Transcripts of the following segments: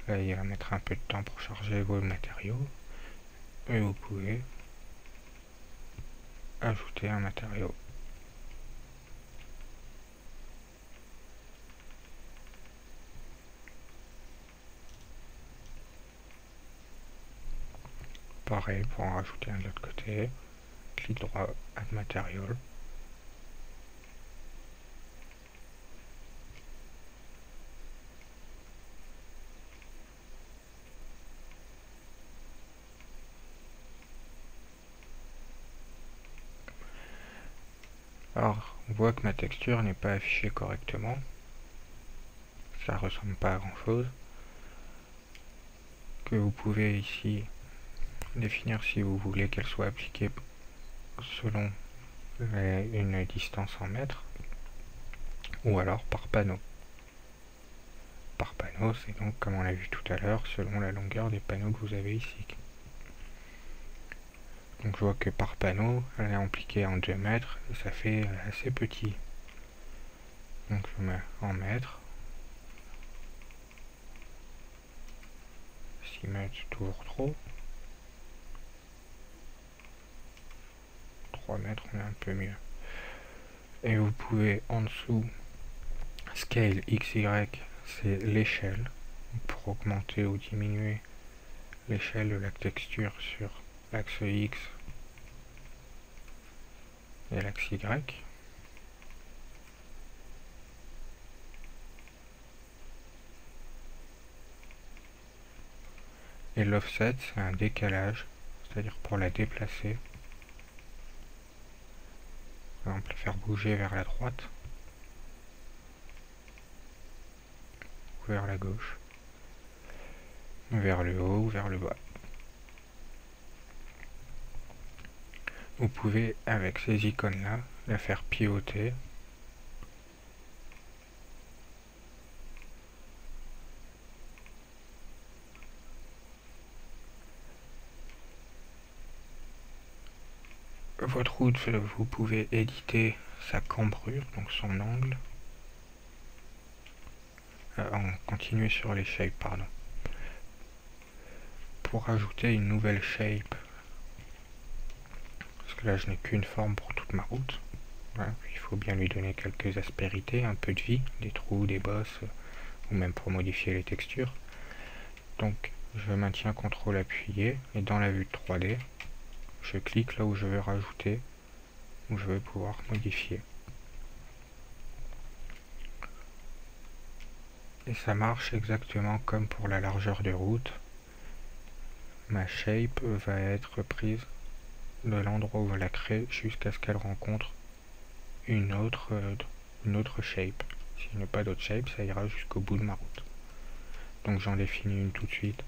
Là, il va mettre un peu de temps pour charger vos matériaux. Et vous pouvez ajouter un matériau. Pareil pour en rajouter un de l'autre côté. Clic droit, Add Material. Alors, on voit que ma texture n'est pas affichée correctement. Ça ressemble pas à grand chose. Que vous pouvez ici définir si vous voulez qu'elle soit appliquée selon une distance en mètres ou alors par panneau. Par panneau, c'est donc comme on l'a vu tout à l'heure, selon la longueur des panneaux que vous avez ici. Donc je vois que par panneau, elle est appliquée en 2 mètres et ça fait assez petit. Donc je mets en mètres. 6 mètres, c'est toujours trop. 3 mètres, on est un peu mieux. Et vous pouvez en dessous, Scale XY, c'est l'échelle. Pour augmenter ou diminuer l'échelle de la texture sur l'axe X et l'axe Y. Et l'offset, c'est un décalage, c'est-à-dire pour la déplacer. Par exemple, la faire bouger vers la droite ou vers la gauche, vers le haut ou vers le bas. Vous pouvez, avec ces icônes-là, la faire pivoter. Votre route, vous pouvez éditer sa cambrure, donc son angle. On continue sur les shapes, pardon. Pour ajouter une nouvelle shape, parce que là je n'ai qu'une forme pour toute ma route, voilà, il faut bien lui donner quelques aspérités, un peu de vie, des trous, des bosses, ou même pour modifier les textures. Donc je maintiens CTRL appuyé et dans la vue de 3D, je clique là où je veux rajouter, où je veux pouvoir modifier. Et ça marche exactement comme pour la largeur de route. Ma shape va être prise de l'endroit où je la crée jusqu'à ce qu'elle rencontre une autre shape. S'il n'y a pas d'autre shape, ça ira jusqu'au bout de ma route. Donc j'en définis une tout de suite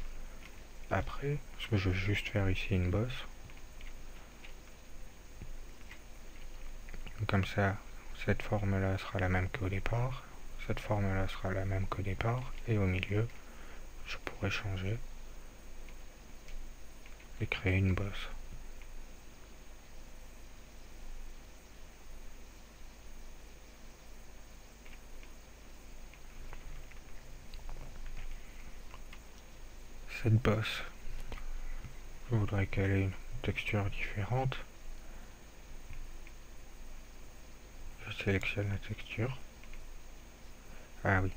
après, parce que je veux juste faire ici une bosse. Comme ça, cette forme-là sera la même qu'au départ, cette forme-là sera la même qu'au départ, et au milieu, je pourrais changer et créer une bosse. Cette bosse, je voudrais qu'elle ait une texture différente. Je sélectionne la texture. Ah oui.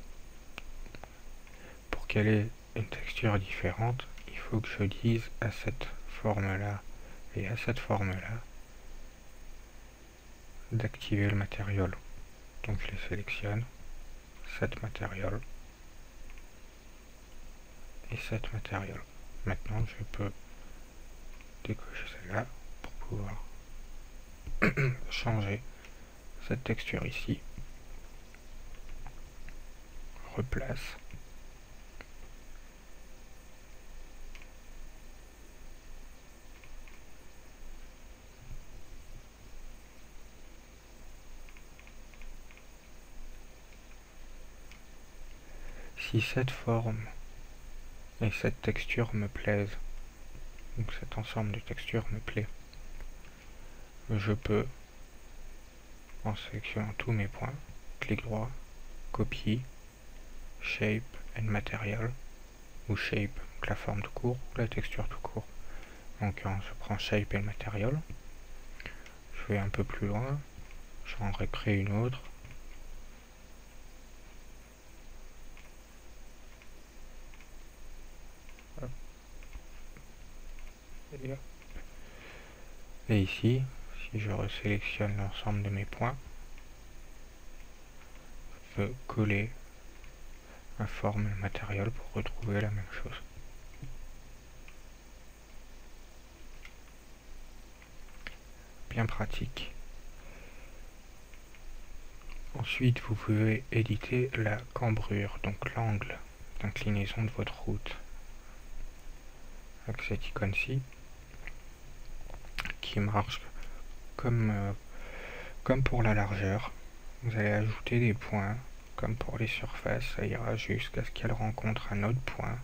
Pour qu'elle ait une texture différente, il faut que je dise à cette forme-là et à cette forme-là d'activer le matériau. Donc je les sélectionne, set matériau et set matériau. Maintenant je peux décocher celle-là pour pouvoir changer cette texture ici. Replace. Si cette forme et cette texture me plaisent, donc cet ensemble de textures me plaît, je peux, en sélectionnant tous mes points, clic droit, copie, shape and material, ou shape, donc la forme tout court, ou la texture tout court. Donc je prends shape et le matériel. Je vais un peu plus loin, j'en recrée une autre. Hop. Et ici, si je resélectionne l'ensemble de mes points, je peux coller la forme et le matériel pour retrouver la même chose. Bien pratique. Ensuite, vous pouvez éditer la cambrure, donc l'angle d'inclinaison de votre route. Avec cette icône-ci, qui marche comme pour la largeur. Vous allez ajouter des points, comme pour les surfaces, ça ira jusqu'à ce qu'elle rencontre un autre point.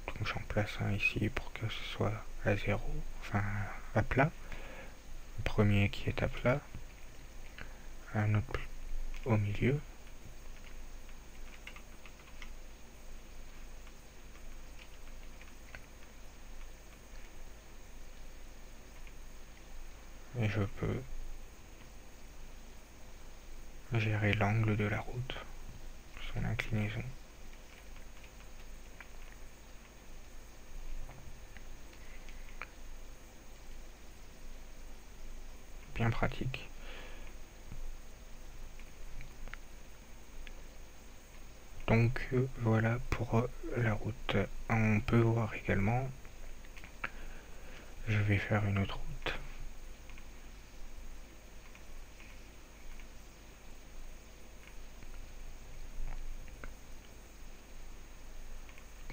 Donc j'en place un ici pour que ce soit à 0, enfin à plat. Le premier qui est à plat, un autre au milieu. Et je peux gérer l'angle de la route, son inclinaison. Bien pratique. Donc voilà pour la route. On peut voir également, je vais faire une autre route.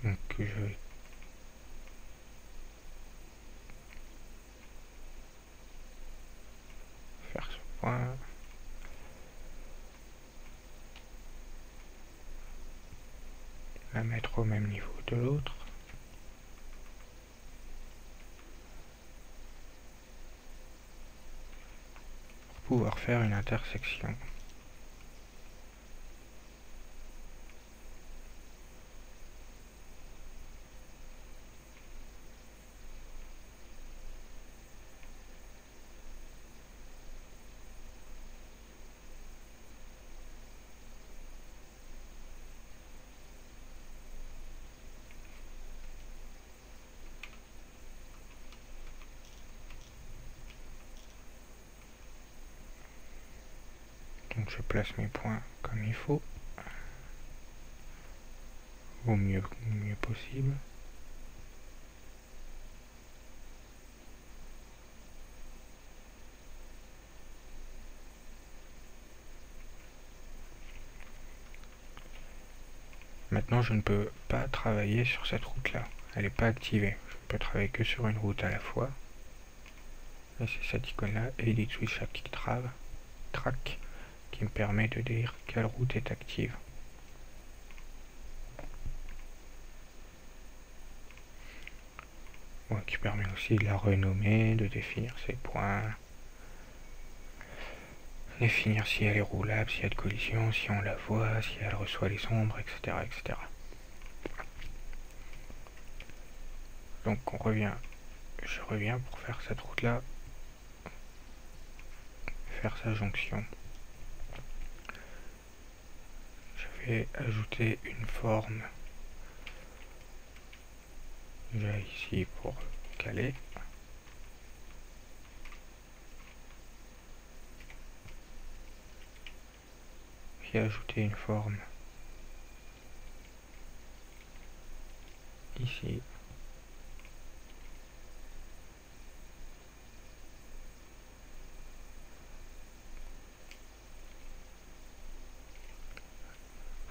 Donc je vais faire ce point. La mettre au même niveau de l'autre. Pour pouvoir faire une intersection. Donc je place mes points comme il faut, au mieux possible. Maintenant je ne peux pas travailler sur cette route là, elle n'est pas activée, je ne peux travailler que sur une route à la fois. Et c'est cette icône là, Edit Switch Active Track, qui me permet de dire quelle route est active. Ouais, qui permet aussi de la renommer, de définir ses points, définir si elle est roulable, s'il y a de collision, si on la voit, si elle reçoit les ombres, etc. etc. Donc je reviens pour faire cette route là, faire sa jonction. Je vais ajouter une forme. J'ai ici pour caler. J'ai ajouté une forme ici.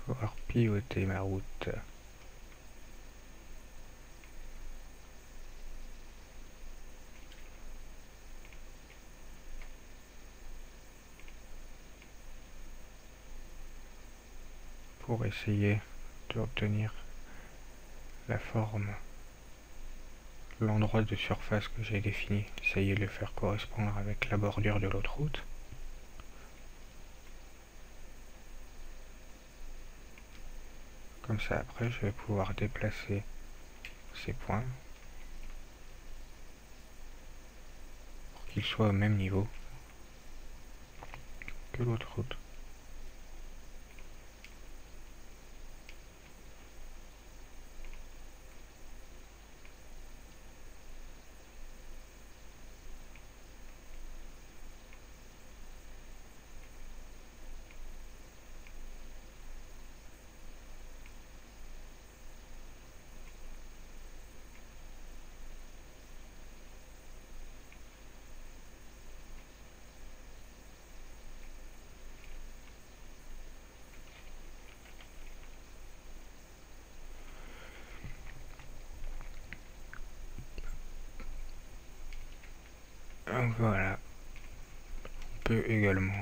Pour pouvoir piloter ma route. Pour essayer d'obtenir la forme, l'endroit de surface que j'ai défini, essayer de le faire correspondre avec la bordure de l'autre route. Comme ça après je vais pouvoir déplacer ces points pour qu'ils soient au même niveau que l'autre route. Voilà. On peut également